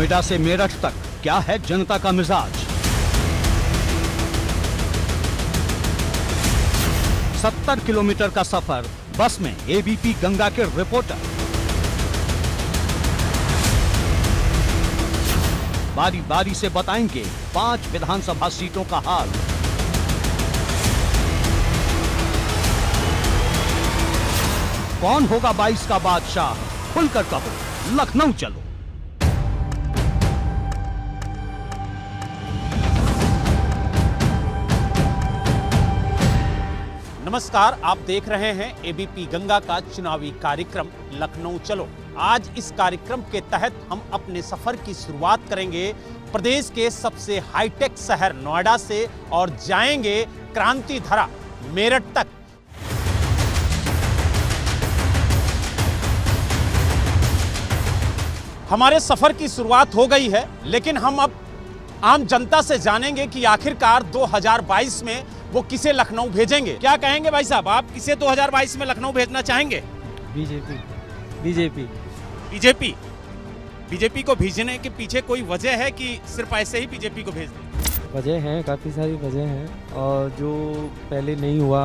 नोएडा से मेरठ तक क्या है जनता का मिजाज। 70 किलोमीटर का सफर बस में एबीपी गंगा के रिपोर्टर। बारी बारी से बताएंगे 5 विधानसभा सीटों का हाल। कौन होगा 22 का बादशाह, खुलकर कहो, लखनऊ चलो। नमस्कार, आप देख रहे हैं एबीपी गंगा का चुनावी कार्यक्रम लखनऊ चलो। आज इस कार्यक्रम के तहत हम अपने सफर की शुरुआत करेंगे प्रदेश के सबसे हाईटेक शहर नोएडा से और जाएंगे क्रांति धरा मेरठ तक। हमारे सफर की शुरुआत हो गई है, लेकिन हम अब आम जनता से जानेंगे कि आखिरकार 2022 में वो किसे लखनऊ भेजेंगे। क्या कहेंगे भाई साहब, आप किसे 2022 में लखनऊ भेजना चाहेंगे? बीजेपी को भेजने के पीछे कोई वजह है कि सिर्फ ऐसे ही बीजेपी को भेज दें? वजह हैं, काफ़ी सारी वजह हैं। और जो पहले नहीं हुआ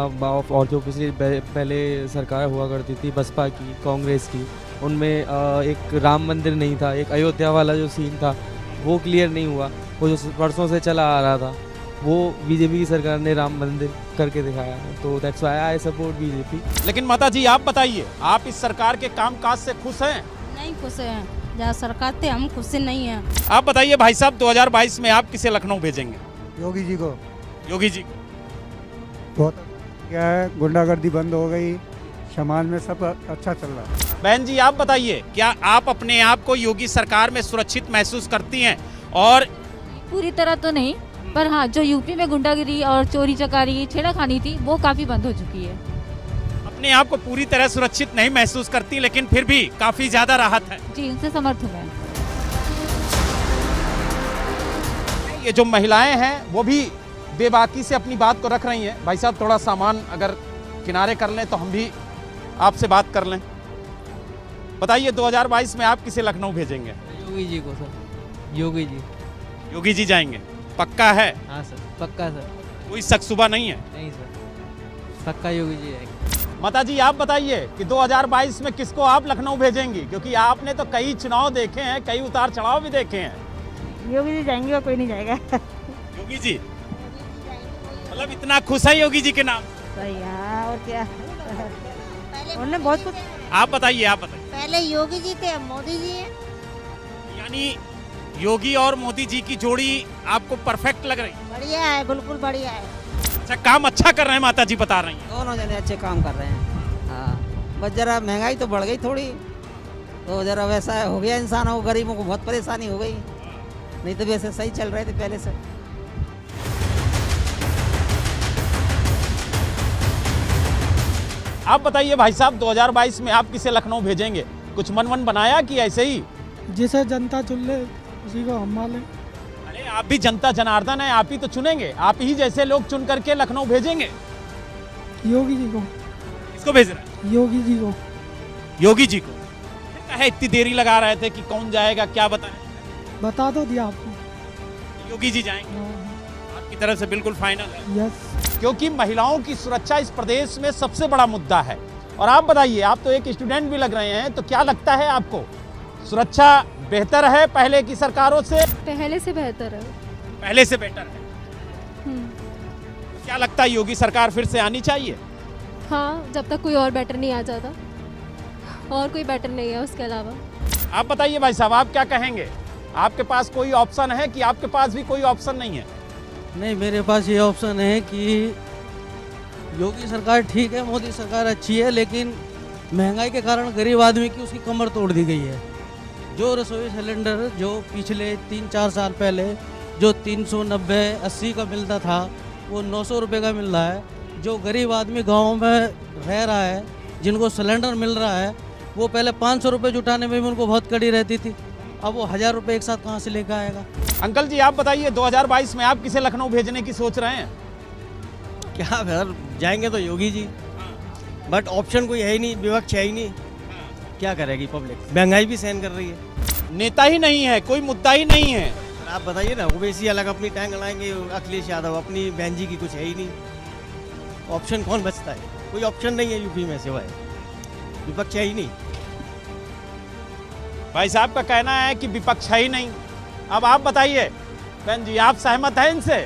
और जो पहले सरकार हुआ करती थी बसपा की, कांग्रेस की, उनमें एक राम मंदिर नहीं था, एक अयोध्या वाला जो सीन था वो क्लियर नहीं हुआ। वो जो वर्षों से चला आ रहा था वो बीजेपी की सरकार ने राम मंदिर करके दिखाया है, तो that's why I support BJP. लेकिन माता जी आप बताइए, आप इस सरकार के कामकाज से खुश हैं? नहीं खुश हैं, जहाँ सरकार थे हम खुश नहीं हैं। आप बताइए भाई साहब, 2022 में आप किसे लखनऊ भेजेंगे? योगी जी को। योगी जी। बहुत क्या है, गुंडागर्दी बंद हो गई, समाज में सब अच्छा चल रहा है। बहन जी आप बताइए, क्या आप अपने आप को योगी सरकार में सुरक्षित महसूस करती हैं? और पूरी तरह तो नहीं, पर हाँ, जो यूपी में गुंडागिरी और चोरी चकारी छेड़खानी थी वो काफी बंद हो चुकी है। अपने आप को पूरी तरह सुरक्षित नहीं महसूस करती, लेकिन फिर भी काफी ज्यादा राहत है। जी, इनसे समर्थ हूँ मैं। ये जो महिलाएं हैं वो भी बेबाकी से अपनी बात को रख रही हैं। भाई साहब थोड़ा सामान अगर किनारे कर लें तो हम भी आपसे बात कर लें। बताइए 2022 में आप किसे लखनऊ भेजेंगे? योगी जी को सर। योगी जी जाएंगे, पक्का है? हाँ सर, पक्का सर, कोई शक शुबा नहीं है? नहीं सर, पक्का योगी जी आएंगे। माता जी आप बताइए कि 2022 में किसको आप लखनऊ भेजेंगी, क्योंकि आपने तो कई चुनाव देखे हैं, कई उतार चढ़ाव भी देखे हैं। योगी जी जाएंगे और कोई नहीं जाएगा। योगी जी मतलब इतना खुश है योगी जी के नाम? सही है, और क्या, उन्होंने बहुत कुछ। आप बताइए। पहले योगी जी थे, अब मोदी जी हैं। यानी योगी और मोदी जी की जोड़ी आपको परफेक्ट लग रही है? बढ़िया है, बिल्कुल बढ़िया है। अच्छा, काम अच्छा कर रहे हैं माता जी बता रही हैं। दोनों जने अच्छे काम कर रहे हैं। हाँ, बस जरा महंगाई तो बढ़ गई थोड़ी, तो जरा वैसा हो गया, इंसानों को, गरीबों को बहुत परेशानी हो गई, नहीं तो वैसे सही चल रहे थे पहले से। आप बताइए भाई साहब, 2022 में आप किसे लखनऊ भेजेंगे? कुछ मन बनाया कि ऐसे ही? जिसे जनता चुन ले उसी को हम माने। अरे आप भी जनता जनार्दन है, आप ही तो चुनेंगे, आप ही जैसे लोग चुन करके लखनऊ भेजेंगे। योगी जी को। किसको भेज रहे हैं? योगी जी को। योगी जी को। है इतनी देरी लगा रहे थे कि कौन जाएगा, क्या बताएं? बता दो दिया आपको। योगी जी जाएंगे आपकी तरफ से? बिल्कुल फाइनल है? यस। क्योंकि महिलाओं की सुरक्षा इस प्रदेश में सबसे बड़ा मुद्दा है। और आप बताइए, आप तो एक स्टूडेंट भी लग रहे हैं, तो क्या लगता है आपको, सुरक्षा बेहतर है पहले की सरकारों से? पहले से बेहतर है। पहले से बेहतर है। क्या लगता है, योगी सरकार फिर से आनी चाहिए? हाँ, जब तक कोई और बेटर नहीं आ जाता, और कोई बेटर नहीं है उसके अलावा। आप बताइए भाई साहब, आप क्या कहेंगे? आपके पास कोई ऑप्शन है कि आपके पास भी कोई ऑप्शन नहीं है? नहीं, मेरे पास ये ऑप्शन है कि योगी सरकार ठीक है, मोदी सरकार अच्छी है, लेकिन महंगाई के कारण गरीब आदमी की उसकी कमर तोड़ दी गई है। जो रसोई सिलेंडर जो पिछले 3-4 साल पहले जो 390-80 का मिलता था वो 900 रुपये का मिल रहा है। जो गरीब आदमी गाँव में रह रहा है, जिनको सिलेंडर मिल रहा है, वो पहले 500 रुपये जुटाने में भी उनको बहुत कड़ी रहती थी, अब वो 1000 रुपये एक साथ कहाँ से लेकर आएगा। अंकल जी आप बताइए, 2022 में आप किसे लखनऊ भेजने की सोच रहे हैं? क्या सर, जाएंगे तो योगी जी, बट ऑप्शन कोई है ही नहीं, विपक्ष है ही नहीं, क्या करेगी पब्लिक, महंगाई भी सहन कर रही है। नेता ही नहीं है, कोई मुद्दा ही नहीं है। आप बताइए ना, ओवैसी अलग अपनी टैंक लाएंगे, अखिलेश यादव अपनी, बहन जी की कुछ है ही नहीं। ऑप्शन कौन बचता है? कोई ऑप्शन नहीं है यूपी में सिवाय विपक्ष है ही नहीं। भाई साहब का कहना है कि विपक्ष है ही नहीं। अब आप बताइए बहन जी, आप सहमत हैं इनसे?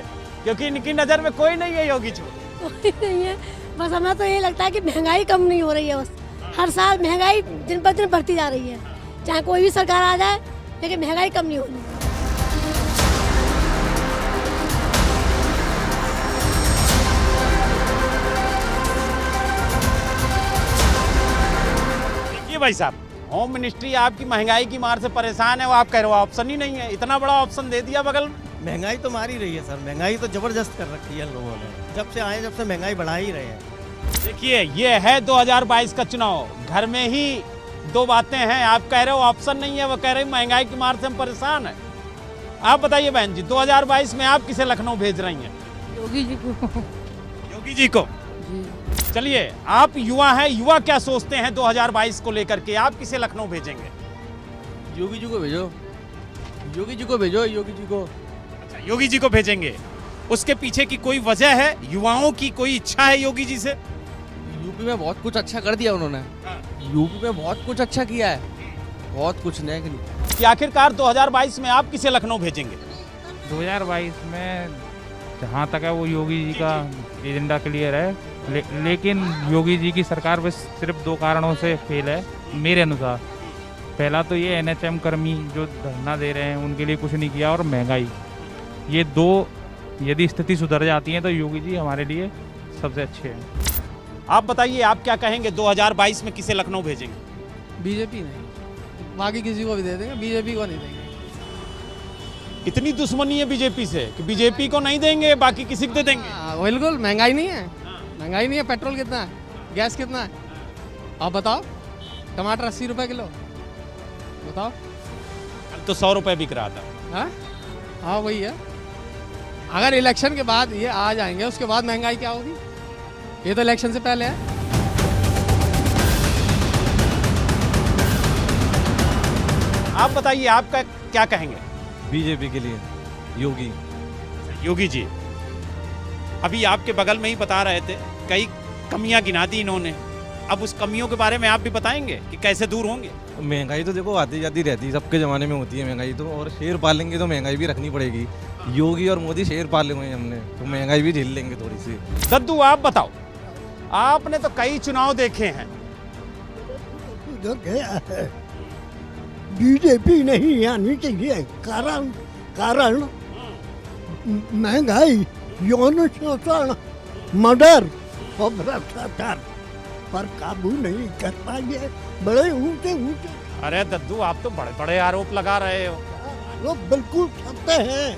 क्योंकि इनकी नजर में कोई नहीं है योगी जी। कोई नहीं है, बस हमें तो ये लगता है कि महंगाई कम नहीं हो रही है। बस हर साल महंगाई दिन पर दिन बढ़ती जा रही है, चाहे कोई भी सरकार आ जाए, लेकिन महंगाई कम नहीं हो रही। देखिए भाई साहब, होम मिनिस्ट्री आपकी महंगाई की मार से परेशान है, वो आप कह रहे हो ऑप्शन ही नहीं है। इतना बड़ा ऑप्शन दे दिया बगल में। महंगाई तो मार ही रही है सर, महंगाई तो जबरदस्त कर रखी है लोगों ने। जब से आए जब से महंगाई बढ़ा ही रहे हैं। देखिए ये है 2022 का चुनाव, घर में ही दो बातें हैं। आप कह रहे हो ऑप्शन नहीं है, वो कह रहे महंगाई की मार से हम परेशान है। आप बताइए बहन जी, 2022 में आप किसे लखनऊ भेज रही हैं? योगी जी को। योगी जी को। चलिए, आप युवा हैं, युवा क्या सोचते हैं 2022 को लेकर के? आप किसे लखनऊ भेजेंगे? योगी जी को भेजो, योगी जी को भेजो, योगी जी को। अच्छा, योगी जी को भेजेंगे। उसके पीछे की कोई वजह है? युवाओं की कोई इच्छा है योगी जी से? यूपी में बहुत कुछ अच्छा कर दिया उन्होंने। यूपी में बहुत कुछ अच्छा किया है, बहुत कुछ नहीं। कि आखिरकार 2022 में आप किसे लखनऊ भेजेंगे? 2022 में जहाँ तक है वो योगी जी का एजेंडा क्लियर है, लेकिन योगी जी की सरकार बस सिर्फ 2 कारणों से फेल है मेरे अनुसार। पहला तो ये NHM कर्मी जो धरना दे रहे हैं उनके लिए कुछ नहीं किया, और महंगाई। ये 2 यदि स्थिति सुधर जाती है तो योगी जी हमारे लिए सबसे अच्छे हैं। आप बताइए, आप क्या कहेंगे 2022 में किसे लखनऊ भेजेंगे? बीजेपी नहीं, बाकी किसी को भी दे देंगे, बीजेपी को नहीं देंगे। इतनी दुश्मनी है बीजेपी से कि बीजेपी को नहीं देंगे, बाकी किसी को दे देंगे? बिल्कुल, महंगाई नहीं है, महंगाई नहीं है। पेट्रोल कितना है, गैस कितना है, आप बताओ। टमाटर 80 रुपए किलो, बताओ। कल तो 100 रुपए बिक रहा था। हाँ वही है। अगर इलेक्शन के बाद ये आ जाएंगे, उसके बाद महंगाई क्या होगी? ये तो इलेक्शन से पहले है। आप बताइए, आपका क्या कहेंगे? बीजेपी के लिए योगी। योगी जी अभी आपके बगल में ही बता रहे थे, कई कमियां गिना दी इन्होंने। अब उस कमियों के बारे में आप भी बताएंगे कि कैसे दूर होंगे? महंगाई तो देखो आती जाती रहती है, सबके ज़माने में होती है महंगाई तो, और शेर पालेंगे तो महंगाई भी रखनी पड़ेगी। योगी और मोदी शेर पाले हुए हैं हमने, तो महंगाई भी झेल लेंगे थोड़ी सी। दद्दू आप बताओ, आपने तो कई चुनाव देखे हैं। बीजेपी नहीं आनी चाहिए, कारण महंगाई, यौन शोषण, मर्डर और भ्रष्टाचार पर काबू नहीं कर पाएंगे। बड़े ऊंचे ऊंचे। अरे दद्दू, आप तो बड़े बड़े आरोप लगा रहे हो। वो बिल्कुल सत्य है,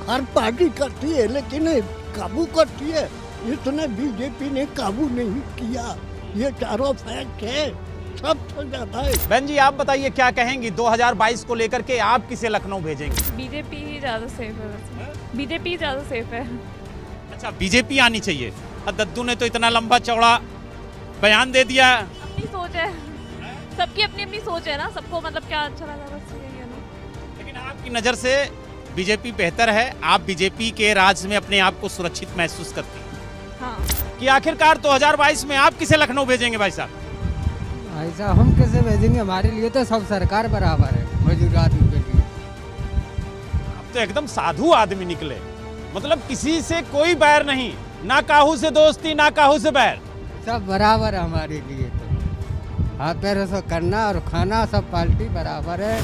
हर पार्टी करती है लेकिन काबू करती है। इसने बीजेपी ने काबू नहीं किया, ये चारों फैक्ट है, सबसे ज्यादा है। बहन जी आप बताइए, क्या कहेंगी 2022 को लेकर के? आप किसे लखनऊ भेजेंगे? बीजेपी ही ज़्यादा सेफ है वैसे। बीजेपी ज़्यादा सेफ है। अच्छा, बीजेपी आनी चाहिए। दद्दू ने तो इतना लंबा चौड़ा बयान दे दिया। अपनी सोच है, सबकी अपनी अपनी सोच है ना, सबको मतलब क्या अच्छा लगा बस यही है ना। लेकिन आपकी नज़र से बीजेपी बेहतर है, आप बीजेपी के राज में अपने आप को सुरक्षित महसूस करती हैं? हाँ। कि आखिरकार 2022 में आप किसे लखनऊ भेजेंगे भाई साहब? भाई साहब हम कैसे भेजेंगे, हमारे लिए तो सब सरकार बराबर है, मजदूर आदमी के लिए। आप तो एकदम साधु आदमी निकले, मतलब किसी से कोई बैर नहीं, ना काहू से दोस्ती ना काहू से बैर, सब बराबर है हमारे लिए। तो हाथ पैरों से करना और खाना सब पार्टी बराबर है।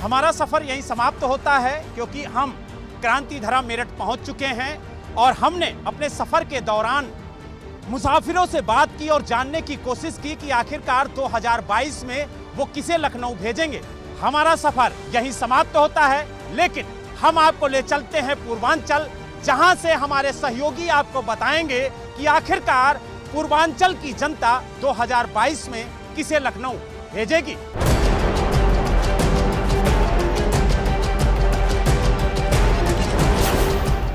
हमारा सफर यहीं समाप्त होता है, क्योंकि हम क्रांति धरा मेरठ पहुंच चुके हैं और हमने अपने सफर के दौरान मुसाफिरों से बात की और जानने की कोशिश की कि आखिरकार 2022 में वो किसे लखनऊ भेजेंगे। हमारा सफर यहीं समाप्त होता है, लेकिन हम आपको ले चलते हैं पूर्वांचल, जहां से हमारे सहयोगी आपको बताएंगे कि आखिरकार पूर्वांचल की जनता 2022 में किसे लखनऊ भेजेगी।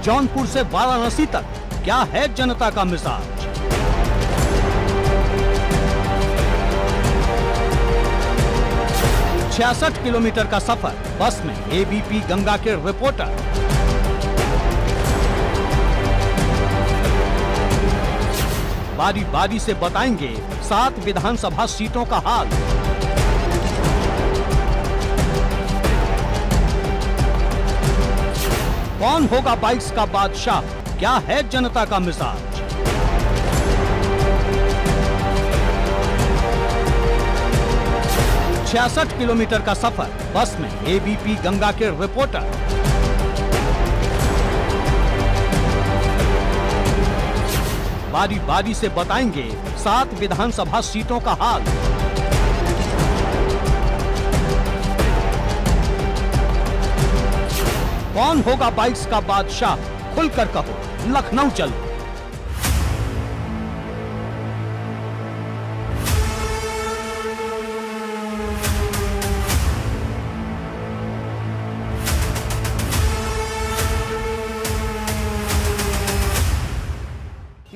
जौनपुर से वाराणसी तक क्या है जनता का मिजाज? 66 किलोमीटर का सफर बस में एबीपी गंगा के रिपोर्टर। बारी बारी से बताएंगे 7 विधानसभा सीटों का हाल। कौन होगा बाइक्स का बादशाह, क्या है जनता का मिजाज। 66 किलोमीटर का सफर बस में एबीपी गंगा के रिपोर्टर। बारी बारी से बताएंगे 7 विधानसभा सीटों का हाल। कौन होगा बाइक्स का बादशाह, खुलकर कहो, लखनऊ चलो।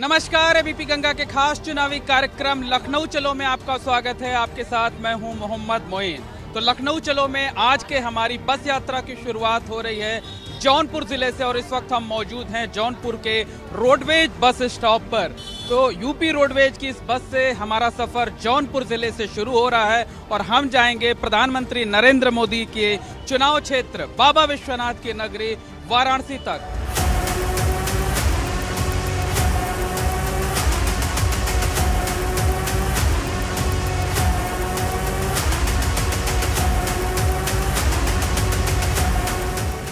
नमस्कार, एबीपी गंगा के खास चुनावी कार्यक्रम लखनऊ चलो में आपका स्वागत है। आपके साथ मैं हूं मोहम्मद मोइन। तो लखनऊ चलो में आज के हमारी बस यात्रा की शुरुआत हो रही है जौनपुर जिले से और इस वक्त हम मौजूद हैं जौनपुर के रोडवेज बस स्टॉप पर। तो यूपी रोडवेज की इस बस से हमारा सफर जौनपुर जिले से शुरू हो रहा है और हम जाएंगे प्रधानमंत्री नरेंद्र मोदी के चुनाव क्षेत्र बाबा विश्वनाथ की नगरी वाराणसी तक।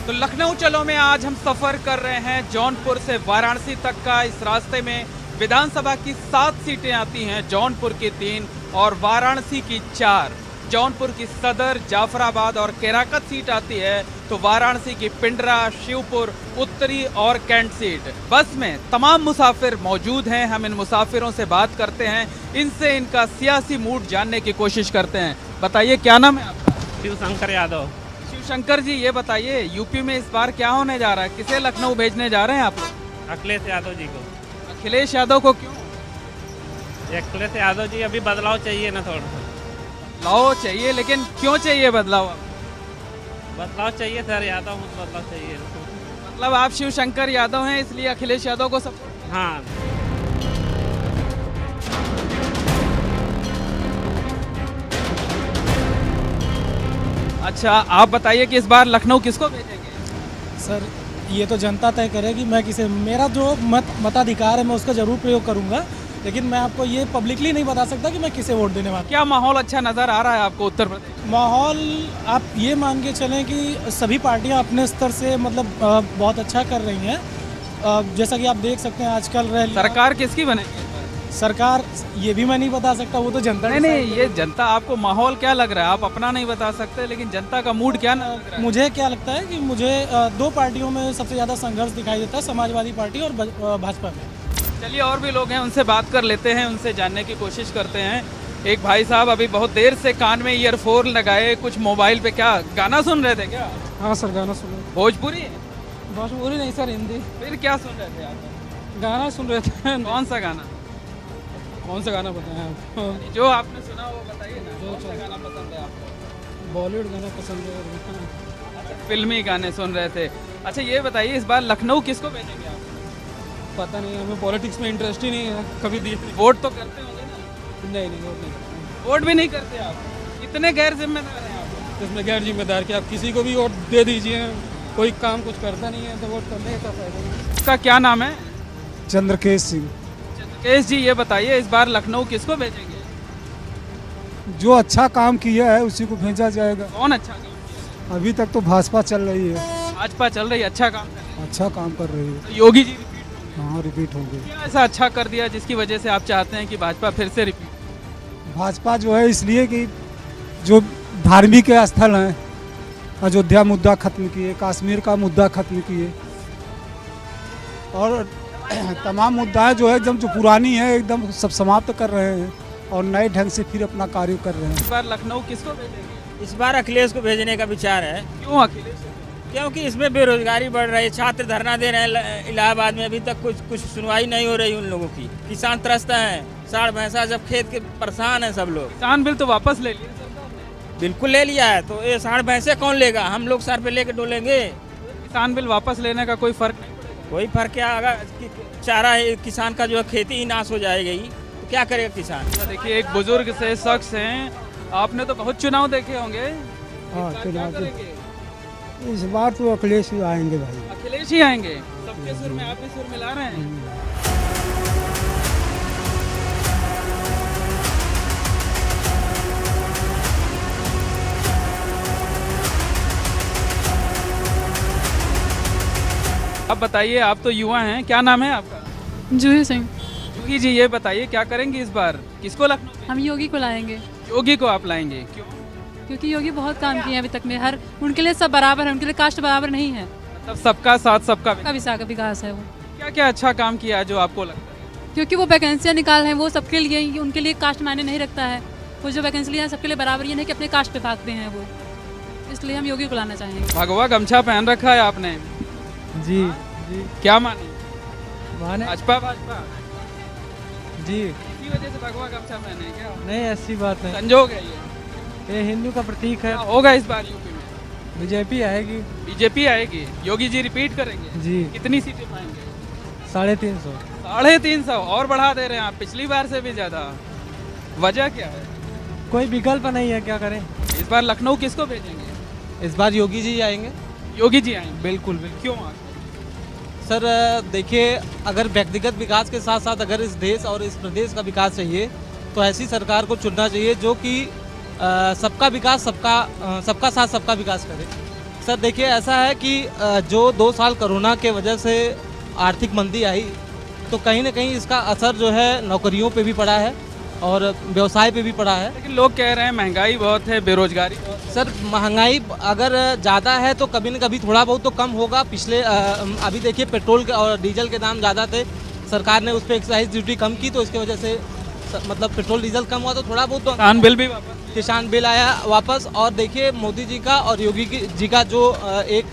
तो लखनऊ चलो में आज हम सफर कर रहे हैं जौनपुर से वाराणसी तक का। इस रास्ते में विधानसभा की 7 सीटें आती हैं, जौनपुर की 3 और वाराणसी की 4। जौनपुर की सदर, जाफराबाद और केराकत सीट आती है, तो वाराणसी की पिंडरा, शिवपुर, उत्तरी और कैंट सीट। बस में तमाम मुसाफिर मौजूद हैं। हम इन मुसाफिरों से बात करते हैं, इनसे इनका सियासी मूड जानने की कोशिश करते हैं। बताइए, क्या नाम है आपका? शिवशंकर यादव। शंकर जी, ये बताइए यूपी में इस बार क्या होने जा रहा है? किसे लखनऊ भेजने जा रहे हैं आप लोग? अखिलेश यादव जी को। अखिलेश यादव को क्यों? अखिलेश यादव जी, अभी बदलाव चाहिए ना, थोड़ा सा बदलाव चाहिए, लेकिन क्यों चाहिए बदलाव? बदलाव चाहिए सर, यादव बदलाव चाहिए। मतलब आप शिव शंकर यादव हैं इसलिए अखिलेश यादव को सपोर्ट? हाँ। अच्छा, आप बताइए कि इस बार लखनऊ किसको भेजेंगे? सर, ये तो जनता तय करेगी। मैं किसे, मेरा जो मताधिकार है मैं उसका जरूर प्रयोग करूंगा, लेकिन मैं आपको ये पब्लिकली नहीं बता सकता कि मैं किसे वोट देने वाला। क्या माहौल अच्छा नज़र आ रहा है आपको उत्तर प्रदेश? माहौल आप ये मान के चलें कि सभी पार्टियां अपने स्तर से मतलब बहुत अच्छा कर रही हैं। जैसा कि आप देख सकते हैं आजकल सरकार किसकी बनेगी? सरकार ये भी मैं नहीं बता सकता, वो तो जनता। नहीं, ये जनता, आपको माहौल क्या लग रहा है? आप अपना नहीं बता सकते, लेकिन जनता का मूड क्या लग रहा है? मुझे क्या लगता है कि मुझे 2 पार्टियों में सबसे ज़्यादा संघर्ष दिखाई देता है, समाजवादी पार्टी और भाजपा में। चलिए, और भी लोग हैं, उनसे बात कर लेते हैं, उनसे जानने की कोशिश करते हैं। एक भाई साहब अभी बहुत देर से कान में ईयरफोन लगाए, कुछ मोबाइल पे क्या गाना सुन रहे थे क्या? हाँ सर, गाना सुन रहे। भोजपुरी? भोजपुरी नहीं सर, हिंदी। फिर क्या सुन रहे थे आप? गाना सुन रहे थे। कौन सा गाना? कौन सा गाना बताएं आप? जो आपने सुना वो बताइए ना। कौन सा गाना पसंद है आपको? बॉलीवुड गाना पसंद है। फिल्मी गाने सुन रहे थे। अच्छा, ये बताइए, इस बार लखनऊ किसको भेजेंगे आप? पता नहीं, हमें पॉलिटिक्स में इंटरेस्ट ही नहीं है, कभी दिए। वोट तो करते होंगे ना? नहीं, वोट नहीं। वोट भी नहीं करते आप? इतने गैर जिम्मेदार हैं आप? इसमें गैर जिम्मेदार कि आप किसी को भी वोट दे दीजिए, कोई काम कुछ करता नहीं है तो वोट करने का फायदा नहीं। इसका क्या नाम है? चंद्रकेश सिंह। चंद्रकेश जी, ये बताइए, इस बार लखनऊ किसको भेजेंगे? जो अच्छा काम किया है उसी को भेजा जाएगा। कौन अच्छा काम किया? अभी तक तो भाजपा चल रही है। भाजपा चल रही है, अच्छा काम कर रही है। अच्छा काम कर रही है। तो योगी जी हाँ, रिपीट होंगे। क्या ऐसा अच्छा कर दिया जिसकी वजह से आप चाहते हैं कि भाजपा फिर से रिपीट? भाजपा जो है इसलिए कि जो धार्मिक स्थल हैं, अयोध्या मुद्दा खत्म किए, कश्मीर का मुद्दा खत्म किए और तमाम मुद्दाएं जो है एकदम जो पुरानी है एकदम सब समाप्त कर रहे हैं और नए ढंग से फिर अपना कार्य कर रहे हैं। इस बार लखनऊ किसको भेजेंगे? इस बार अखिलेश को भेजने का विचार है। क्यों अखिलेश? क्योंकि इसमें बेरोजगारी बढ़ रही है, छात्र धरना दे रहे हैं इलाहाबाद में, अभी तक कुछ सुनवाई नहीं हो रही उन लोगों की। किसान त्रस्त हैं, साढ़ भैंसा जब खेत के परेशान हैं सब लोग। किसान बिल तो वापस ले लिया सरकार बिल्कुल ले लिया है। तो ये साढ़ भैंसे कौन लेगा, हम लोग सर पे लेके डोलेंगे। किसान बिल वापस लेने का कोई फर्क नहीं पड़ेगा? कोई फर्क क्या, अगर चारा है किसान का जो है खेती ही नाश हो जाएगी तो क्या करेगा किसान। तो देखिए एक बुजुर्ग से शख्स हैं, आपने तो बहुत चुनाव देखे होंगे। हाँ, क्या चुनाव करेंगे? इस बार तो अखिलेश ही आएंगे भाई। अखिलेश ही आएंगे। सबके सुर में आप भी सुर मिला रहे हैं। आप बताइए, आप तो युवा हैं, क्या नाम है आपका? जूही सिंह। जूही जी, ये बताइए क्या करेंगे इस बार, किसको लखनऊ? हम योगी को लाएंगे। योगी को आप लाएंगे, क्यों? क्योंकि योगी बहुत काम किए हैं अभी तक में, हर उनके लिए सब बराबर है, उनके लिए कास्ट बराबर नहीं है। मतलब सबका साथ सबका विकास है वो। क्या क्या अच्छा काम किया है जो आपको लगता है? क्योंकि वो वैकेंसियाँ निकाल हैं, वो सबके लिए, उनके लिए कास्ट मायने नहीं रखता है। वो जो वैकेंसी है सबके लिए बराबर, ये नहीं कि अपने कास्ट पे भागते हैं वो, इसलिए हम योगी को लाना चाहेंगे। भगवा गमछा पहन रखा है आपने। जी जी। क्या माने? भाजपा जी। इसी वजह से भगवा गमछा पहने क्या? नहीं, ऐसी बात नहीं, संजोग है ये हिंदू का प्रतीक है। होगा इस बार यूपी में? बीजेपी आएगी। बीजेपी आएगी। योगी जी रिपीट करेंगे जी। कितनी सीटें पाएंगे? 350। 350 और बढ़ा दे रहे हैं आप, पिछली बार से भी ज्यादा। वजह क्या है? कोई विकल्प नहीं है, क्या करें। इस बार लखनऊ किसको भेजेंगे? इस बार योगी जी आएंगे। योगी जी आएंगे? बिल्कुल बिल्कुल। क्यों? सर देखिए, अगर व्यक्तिगत विकास के साथ साथ अगर इस देश और इस प्रदेश का विकास चाहिए तो ऐसी सरकार को चुनना चाहिए जो कि सबका विकास, सबका साथ सबका विकास करे। सर देखिए, ऐसा है कि जो 2 साल कोरोना के वजह से आर्थिक मंदी आई, तो कहीं ना कहीं इसका असर जो है नौकरियों पे भी पड़ा है और व्यवसाय पे भी पड़ा है। लेकिन लोग कह रहे हैं महंगाई बहुत है, बेरोजगारी बहुत है। सर महंगाई अगर ज़्यादा है तो कभी न कभी थोड़ा बहुत तो कम होगा। पिछले अभी देखिए पेट्रोल के और डीजल के दाम ज़्यादा थे, सरकार ने उस पर एक्साइज ड्यूटी कम की, तो इसकी वजह से मतलब पेट्रोल डीजल कम हुआ, तो थोड़ा बहुत तो किसान बिल भी वापस, किसान बिल आया वापस। और देखिए मोदी जी का और योगी जी का जो एक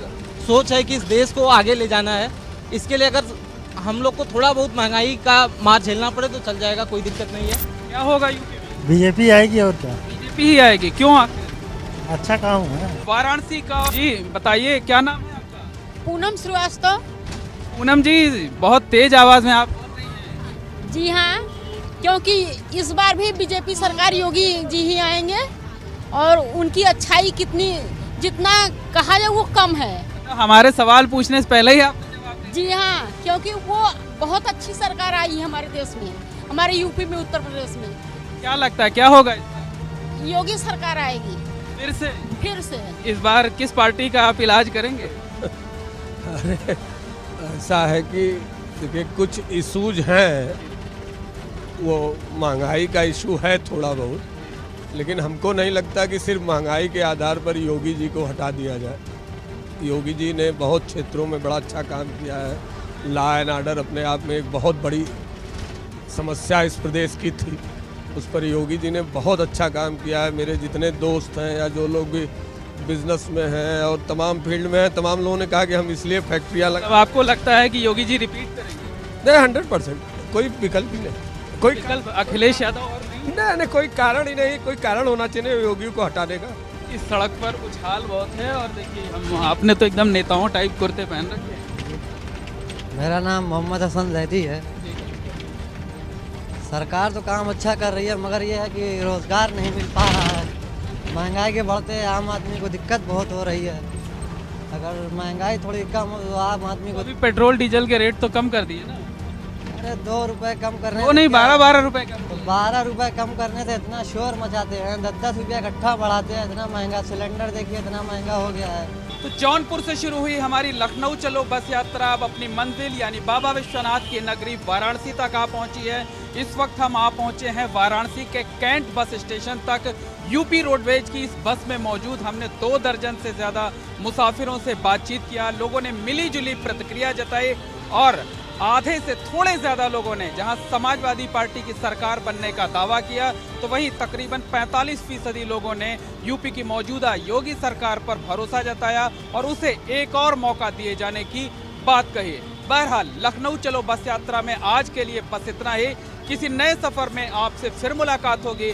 सोच है कि इस देश को आगे ले जाना है, इसके लिए अगर हम लोग को थोड़ा बहुत महंगाई का मार झेलना पड़े तो चल जाएगा, कोई दिक्कत नहीं है। क्या होगा यूपी में? बीजेपी आएगी और क्या। बीजेपी ही आएगी। क्यों? अच्छा काम है। वाराणसी का जी बताइए, क्या नाम है आपका? पूनम श्रीवास्तव। पूनम जी, बहुत तेज आवाज में आप बोल रही हैं। जी हाँ, क्योंकि इस बार भी बीजेपी सरकार, योगी जी ही आएंगे और उनकी अच्छाई कितनी, जितना कहा जाए वो कम है। हमारे सवाल पूछने से पहले ही आप जवाब दे। जी हाँ, क्योंकि वो बहुत अच्छी सरकार आई है हमारे देश में, हमारे यूपी में, उत्तर प्रदेश में। क्या लगता है क्या होगा? योगी सरकार आएगी फिर से। इस बार किस पार्टी का आप इलाज करेंगे? अरे ऐसा है कि देखिए, कुछ इशूज हैं, वो महंगाई का इशू है थोड़ा बहुत, लेकिन हमको नहीं लगता कि सिर्फ महंगाई के आधार पर योगी जी को हटा दिया जाए। योगी जी ने बहुत क्षेत्रों में बड़ा अच्छा काम किया है। लॉ एंड ऑर्डर अपने आप में एक बहुत बड़ी समस्या इस प्रदेश की थी, उस पर योगी जी ने बहुत अच्छा काम किया है। मेरे जितने दोस्त हैं या जो लोग भी बिजनेस में हैं और तमाम फील्ड में हैं, तमाम लोगों ने कहा कि हम इसलिए फैक्ट्रियाँ लगा। आपको लगता है कि योगी जी रिपीट करेंगे? नहीं, 100%, कोई विकल्प ही नहीं। कोई विकल्प अखिलेश यादव और नहीं, कोई कारण ही नहीं, कोई कारण होना चाहिए योगी को हटाने का। इस सड़क पर उछाल बहुत है और देखिए हम, आपने तो एकदम नेताओं टाइप कुर्ते पहन रखे हैं। मेरा नाम मोहम्मद हसन जैदी है। सरकार तो काम अच्छा कर रही है, मगर ये है कि रोज़गार नहीं मिल पा रहा है। महंगाई के बढ़ते आम आदमी को दिक्कत बहुत हो रही है। अगर महंगाई थोड़ी कम हो तो आम आदमी को। अभी पेट्रोल डीजल के रेट तो कम कर दिए ना? अरे 2 रुपए कम करने, वो नहीं, 12 रुपए कम। 12 रुपए कम करने से इतना शोर मचाते हैं, 10 रुपया इकट्ठा बढ़ाते हैं। इतना महंगा सिलेंडर देखिए, इतना महंगा हो गया है। तो जौनपुर से शुरू हुई हमारी लखनऊ चलो बस यात्रा अब अपनी मंजिल यानी बाबा विश्वनाथ की नगरी वाराणसी तक आ पहुंची है। इस वक्त हम आ पहुंचे हैं वाराणसी के कैंट बस स्टेशन तक। यूपी रोडवेज की इस बस में मौजूद हमने 2 दर्जन से ज्यादा मुसाफिरों से बातचीत किया। लोगों ने मिली जुली प्रतिक्रिया जताई और आधे से थोड़े ज्यादा लोगों ने जहां समाजवादी पार्टी की सरकार बनने का दावा किया, तो वहीं तकरीबन 45% लोगों ने यूपी की मौजूदा योगी सरकार पर भरोसा जताया और उसे एक और मौका दिए जाने की बात कही। बहरहाल लखनऊ चलो बस यात्रा में आज के लिए बस इतना ही। किसी नए सफर में आपसे फिर मुलाकात होगी।